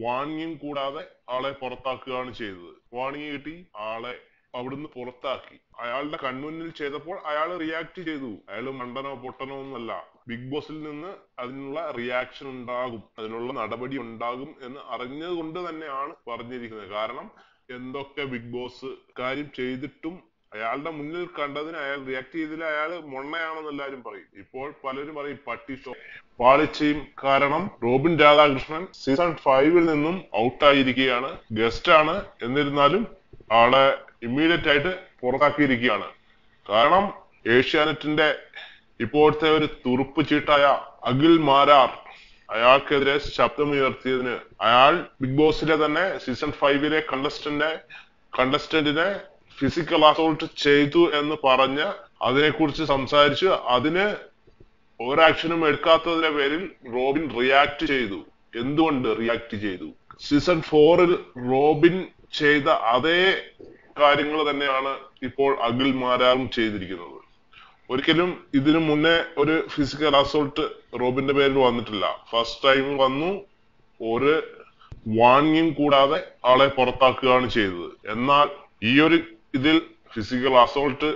Warning കൂടാതെ ആളെ പുറത്താക്കുകയാണ് ചെയ്തത്. വാണിംഗ് കിട്ടി, ആളെ അവിടുന്ന് പുറത്താക്കി. അയാളുടെ കൺമുന്നിൽ ചെയ്തപ്പോൾ അയാൾ റിയാക്ട് ചെയ്തു. അയാൾ മണ്ടനോ പൊട്ടനോ ഒന്നല്ല. ബിഗ് ബോസിൽ നിന്ന് അതിനുള്ള റിയാക്ഷൻ ഉണ്ടാകും, അതിനുള്ള നടപടി ഉണ്ടാകും എന്ന് അറിഞ്ഞത് കൊണ്ട് തന്നെയാണ് പറഞ്ഞിരിക്കുന്നത്. കാരണം എന്തൊക്കെ ബിഗ് ബോസ് കാര്യം ചെയ്തിട്ടും അയാളുടെ മുന്നിൽ കണ്ടതിന് അയാൾ റിയാക്ട് ചെയ്തില്ല, അയാൾ മൊണ്ണയാണെന്ന് എല്ലാവരും പറയും. ഇപ്പോൾ പലരും പറയും പട്ടി ഷോ പാളിച്ചയും. കാരണം റോബിൻ രാധാകൃഷ്ണൻ സീസൺ 5 നിന്നും ഔട്ടായിരിക്കുകയാണ്. ഗസ്റ്റ് ആണ്, എന്നിരുന്നാലും ആളെ ഇമ്മീഡിയറ്റ് ആയിട്ട് പുറത്താക്കിയിരിക്കുകയാണ്. കാരണം ഏഷ്യാനെറ്റിന്റെ ഇപ്പോഴത്തെ ഒരു തുറുപ്പ് ചീട്ടായ അഖിൽ മാരാർ അയാൾക്കെതിരെ ശബ്ദമുയർത്തിയതിന്, അയാൾ ബിഗ് ബോസിലെ തന്നെ സീസൺ 5 കണ്ടസ്റ്റന്റിനെ ഫിസിക്കൽ അസോൾട്ട് ചെയ്തു എന്ന് പറഞ്ഞ് അതിനെക്കുറിച്ച് സംസാരിച്ച് അതിന് ഒരാക്ഷനും എടുക്കാത്തതിന്റെ പേരിൽ റോബിൻ റിയാക്ട് ചെയ്തു. എന്തുകൊണ്ട് റിയാക്ട് ചെയ്തു? സീസൺ 4 റോബിൻ ചെയ്ത അതേ കാര്യങ്ങൾ തന്നെയാണ് ഇപ്പോൾ അഖിൽ മാരാറും ചെയ്തിരിക്കുന്നത്. ഒരിക്കലും ഇതിനു മുന്നേ ഒരു ഫിസിക്കൽ അസോൾട്ട് റോബിന്റെ പേരിൽ വന്നിട്ടില്ല. ഫസ്റ്റ് ടൈം വന്നു, ഒരു വാണിംഗ് കൂടാതെ ആളെ പുറത്താക്കുകയാണ് ചെയ്തത്. എന്നാൽ ഈ ഒരു ഇതിൽ ഫിസിക്കൽ അസോൾട്ട്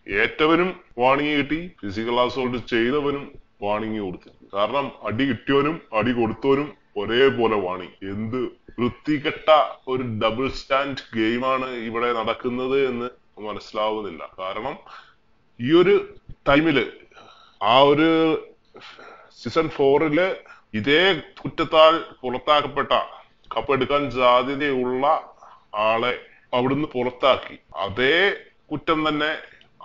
ഏറ്റവനും വാണിംഗ് കിട്ടി, ഫിസിക്കൽ അസോൾട്ട് ചെയ്തവനും വാണിംഗ് കൊടുത്തു. കാരണം അടി കിട്ടിയവനും അടി കൊടുത്തവനും ഒരേപോലെ വാണിംഗ്. എന്ത് വൃത്തികെട്ട ഒരു ഡബിൾ സ്റ്റാൻഡ് ഗെയിമാണ് ഇവിടെ നടക്കുന്നത് എന്ന് മനസ്സിലാവുന്നില്ല. കാരണം ഈ ഒരു ടൈമില് ആ ഒരു സീസൺ 4 ഇതേ കുറ്റത്താൽ പുറത്താക്കപ്പെട്ട, കപ്പെടുക്കാൻ സാധ്യതയുള്ള ആളെ അവിടുന്ന് പുറത്താക്കി. അതേ കുറ്റം തന്നെ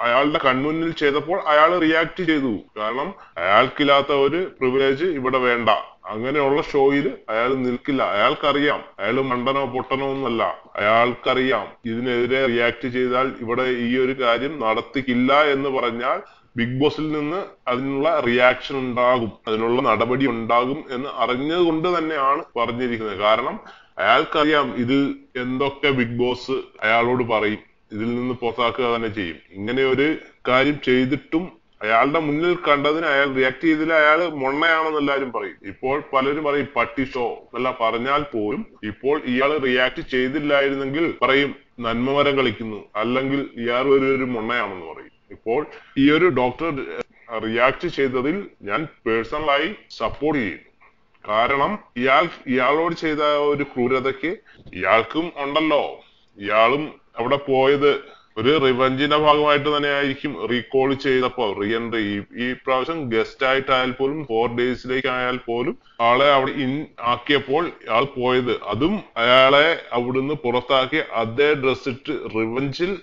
അയാളുടെ കൺമുന്നിൽ ചെയ്തപ്പോൾ അയാൾ റിയാക്ട് ചെയ്തു. കാരണം അയാൾക്കില്ലാത്ത ഒരു പ്രിവിലേജ് ഇവിടെ വേണ്ട. അങ്ങനെയുള്ള ഷോയിൽ അയാൾ നിൽക്കില്ല. അയാൾക്കറിയാം അയാൾ മണ്ടനോ പൊട്ടനോ ഒന്നല്ല. അയാൾക്കറിയാം ഇതിനെതിരെ റിയാക്ട് ചെയ്താൽ ഇവിടെ ഈ ഒരു കാര്യം നടത്തിക്കില്ല എന്ന് പറഞ്ഞാൽ ബിഗ് ബോസിൽ നിന്ന് അതിനുള്ള റിയാക്ഷൻ ഉണ്ടാകും, അതിനുള്ള നടപടി ഉണ്ടാകും എന്ന് അറിഞ്ഞത് കൊണ്ട് തന്നെയാണ് പറഞ്ഞിരിക്കുന്നത്. കാരണം അയാൾക്കറിയാം ഇത് എന്തൊക്കെ ബിഗ് ബോസ് അയാളോട് പറയും, ഇതിൽ നിന്ന് പുറത്താക്കുക തന്നെ ചെയ്യും. ഇങ്ങനെ ഒരു കാര്യം ചെയ്തിട്ടും അയാളുടെ മുന്നിൽ കണ്ടതിന് അയാൾ റിയാക്ട് ചെയ്തില്ല, അയാൾ മൊണ്ണയാണെന്ന് എല്ലാവരും പറയും. ഇപ്പോൾ പലരും പറയും പട്ടി ഷോ എന്നല്ല പറഞ്ഞാൽ പോലും ഇപ്പോൾ ഇയാൾ റിയാക്ട് ചെയ്തില്ലായിരുന്നെങ്കിൽ പറയും നന്മമരം കളിക്കുന്നു, അല്ലെങ്കിൽ ഇയാൾ ഒരു മൊണ്ണയാണെന്ന് പറയും. ഇപ്പോൾ ഈ ഒരു ഡോക്ടർ റിയാക്ട് ചെയ്തതിൽ ഞാൻ പേഴ്സണലായി സപ്പോർട്ട് ചെയ്യുന്നു. കാരണം ഇയാളോട് ചെയ്ത ഒരു ക്രൂരതയ്ക്ക് ഇയാൾക്കും ഉണ്ടല്ലോ. ഇയാളും അവിടെ പോയത് ഒരു റിവഞ്ചിന്റെ ഭാഗമായിട്ട് തന്നെ ആയിരിക്കും. റീകോൾ ചെയ്തപ്പോ റീഎൻട്രി ഈ പ്രാവശ്യം ഗസ്റ്റ് ആയിട്ടായാൽ പോലും 4 ഡേയ്സിലേക്ക് ആയാൽ പോലും ആളെ അവിടെ ഇൻ ആക്കിയപ്പോൾ ആൾ പോയത്, അതും അയാളെ അവിടുന്ന് പുറത്താക്കി അതേ ഡ്രസ് ഇട്ട് റിവഞ്ചിൽ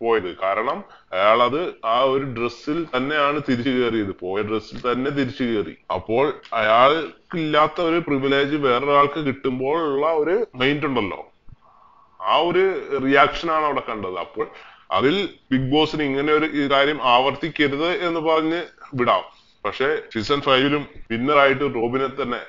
പോയത്. കാരണം അയാൾ അത് ആ ഒരു ഡ്രസ്സിൽ തന്നെയാണ് തിരിച്ചു കയറിയത്, പോയ ഡ്രസ്സിൽ തന്നെ തിരിച്ചു കയറി. അപ്പോൾ അയാൾക്കില്ലാത്ത ഒരു പ്രിവിലേജ് വേറൊരാൾക്ക് കിട്ടുമ്പോൾ ഉള്ള ഒരു മൈൻഡ് ഉണ്ടല്ലോ, ആ ഒരു റിയാക്ഷൻ ആണ് അവിടെ കണ്ടത്. അപ്പോൾ അതിൽ ബിഗ് ബോസിന് ഇങ്ങനെ ഒരു കാര്യം ആവർത്തിക്കരുത് എന്ന് പറഞ്ഞ് വിടാം. പക്ഷെ സീസൺ 5 വിന്നറായിട്ട് റോബിനെ തന്നെ